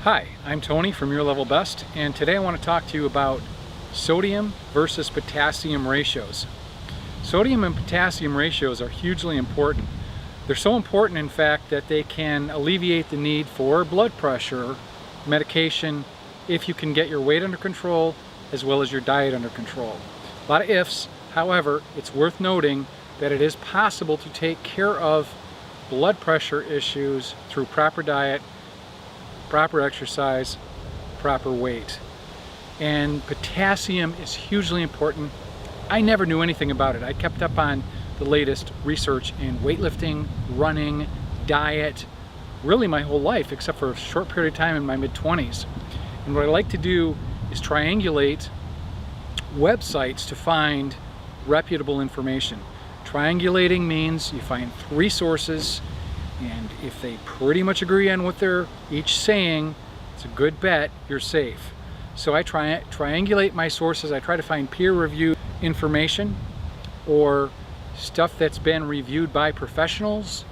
Hi, I'm Tony from Your Level Best, and today I want to talk to you about sodium versus potassium ratios. Sodium and potassium ratios are hugely important. They're so important, in fact, that they can alleviate the need for blood pressure medication if you can get your weight under control as well as your diet under control. A lot of ifs. However, it's worth noting that it is possible to take care of blood pressure issues through proper diet, proper exercise, proper weight. And potassium is hugely important. I never knew anything about it. I kept up on the latest research in weightlifting, running, diet, really my whole life, except for a short period of time in my mid-20s. And what I like to do is triangulate websites to find reputable information. Triangulating means you find three sources, and if they pretty much agree on what they're each saying, it's a good bet you're safe. So I triangulate my sources. I try to find peer-reviewed information or stuff that's been reviewed by professionals,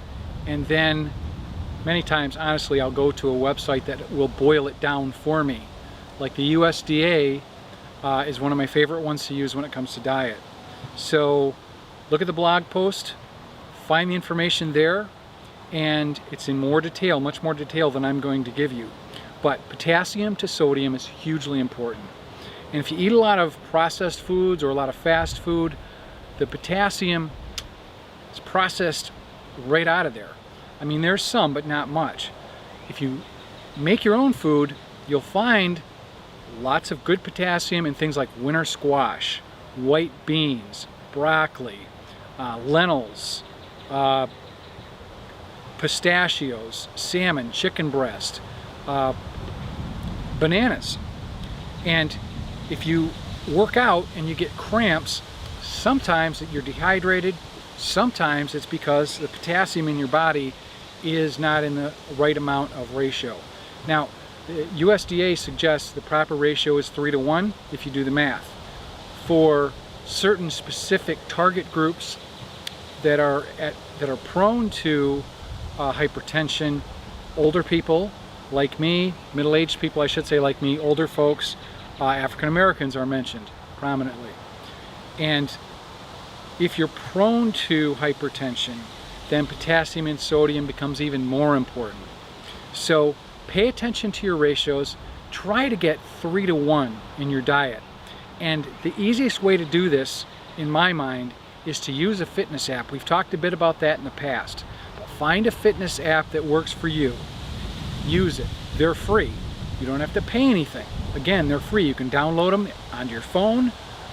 and then many times, honestly, I'll go to a website that will boil it down for me. Like the USDA is one of my favorite ones to use when it comes to diet. So look at the blog post, find the information there, and it's in more detail, much more detail than I'm going to give you. But potassium to sodium is hugely important. And if you eat a lot of processed foods or a lot of fast food, the potassium is processed right out of there. I mean, there's some, but not much. If you make your own food, you'll find lots of good potassium in things like winter squash, white beans, broccoli, lentils, pistachios, salmon, chicken breast, bananas. And if you work out and you get cramps, sometimes you're dehydrated, sometimes it's because the potassium in your body is not in the right amount of ratio. Now, the USDA suggests the proper ratio is 3:1 if you do the math. For certain specific target groups that are prone to hypertension, older people like me, middle-aged people I should say like me, older folks, African Americans are mentioned prominently. And if you're prone to hypertension, then potassium and sodium becomes even more important. So pay attention to your ratios. Try to get 3:1 in your diet. And the easiest way to do this, in my mind, is to use a fitness app. We've talked a bit about that in the past. But find a fitness app that works for you. Use it. They're free. You don't have to pay anything. Again, they're free. You can download them onto your phone,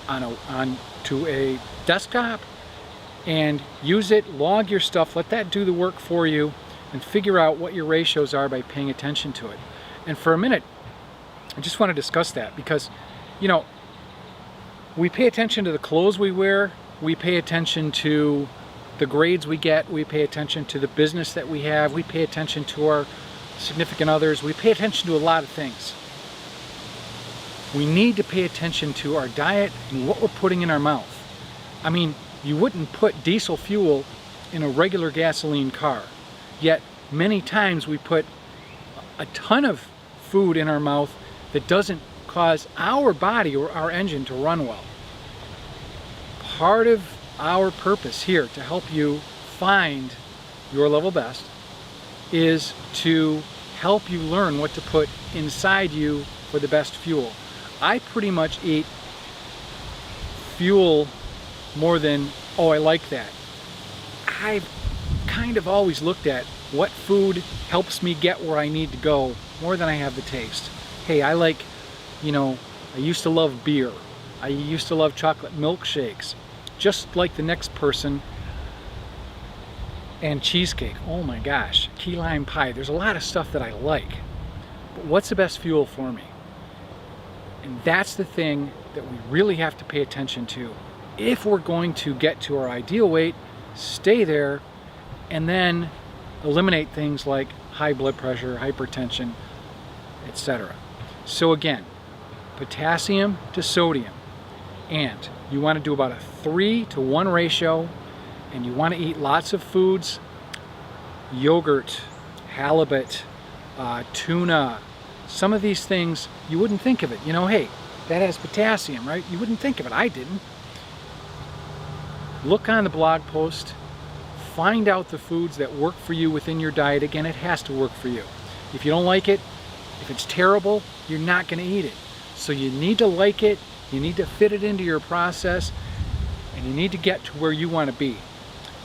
onto a desktop, and use it, log your stuff, let that do the work for you, and figure out what your ratios are by paying attention to it. And for a minute, I just want to discuss that because, you know, we pay attention to the clothes we wear, we pay attention to the grades we get, we pay attention to the business that we have, we pay attention to our significant others, we pay attention to a lot of things. We need to pay attention to our diet and what we're putting in our mouth. I mean, you wouldn't put diesel fuel in a regular gasoline car, yet many times we put a ton of food in our mouth that doesn't cause our body or our engine to run well. Part of our purpose here to help you find your level best is to help you learn what to put inside you for the best fuel. I pretty much eat fuel more than, oh, I like that. I've kind of always looked at what food helps me get where I need to go more than I have the taste. Hey, I like, you know, I used to love beer. I used to love chocolate milkshakes, just like the next person, and cheesecake. Oh my gosh, key lime pie. There's a lot of stuff that I like, but what's the best fuel for me? And that's the thing that we really have to pay attention to if we're going to get to our ideal weight, stay there, and then eliminate things like high blood pressure, hypertension, etc. So again, potassium to sodium, and you want to do about a 3:1 ratio, and you want to eat lots of foods, yogurt, halibut, tuna, some of these things, you wouldn't think of it. You know, hey, that has potassium, right? You wouldn't think of it. I didn't. Look on the blog post. Find out the foods that work for you within your diet. Again, it has to work for you. If you don't like it, if it's terrible, you're not going to eat it. So you need to like it, you need to fit it into your process, and you need to get to where you want to be.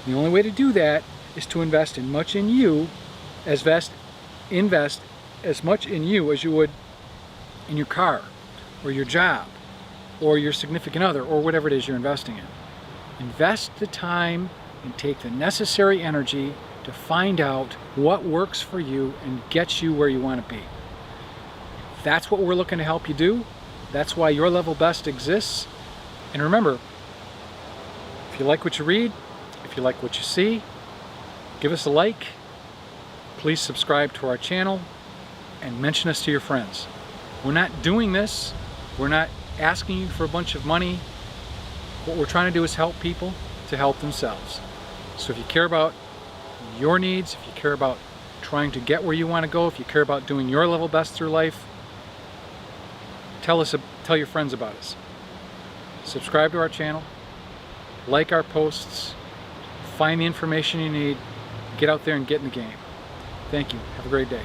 The only way to do that is to invest as much in you as you would in your car, or your job, or your significant other, or whatever it is you're investing in. Invest the time and take the necessary energy to find out what works for you and get you where you want to be. That's what we're looking to help you do. That's why Your Level Best exists. And remember, if you like what you read, if you like what you see, give us a like. Please subscribe to our channel and mention us to your friends. We're not doing this. We're not asking you for a bunch of money. What we're trying to do is help people to help themselves. So if you care about your needs, if you care about trying to get where you want to go, if you care about doing your level best through life, tell your friends about us. Subscribe to our channel, like our posts, find the information you need, get out there and get in the game. Thank you. Have a great day.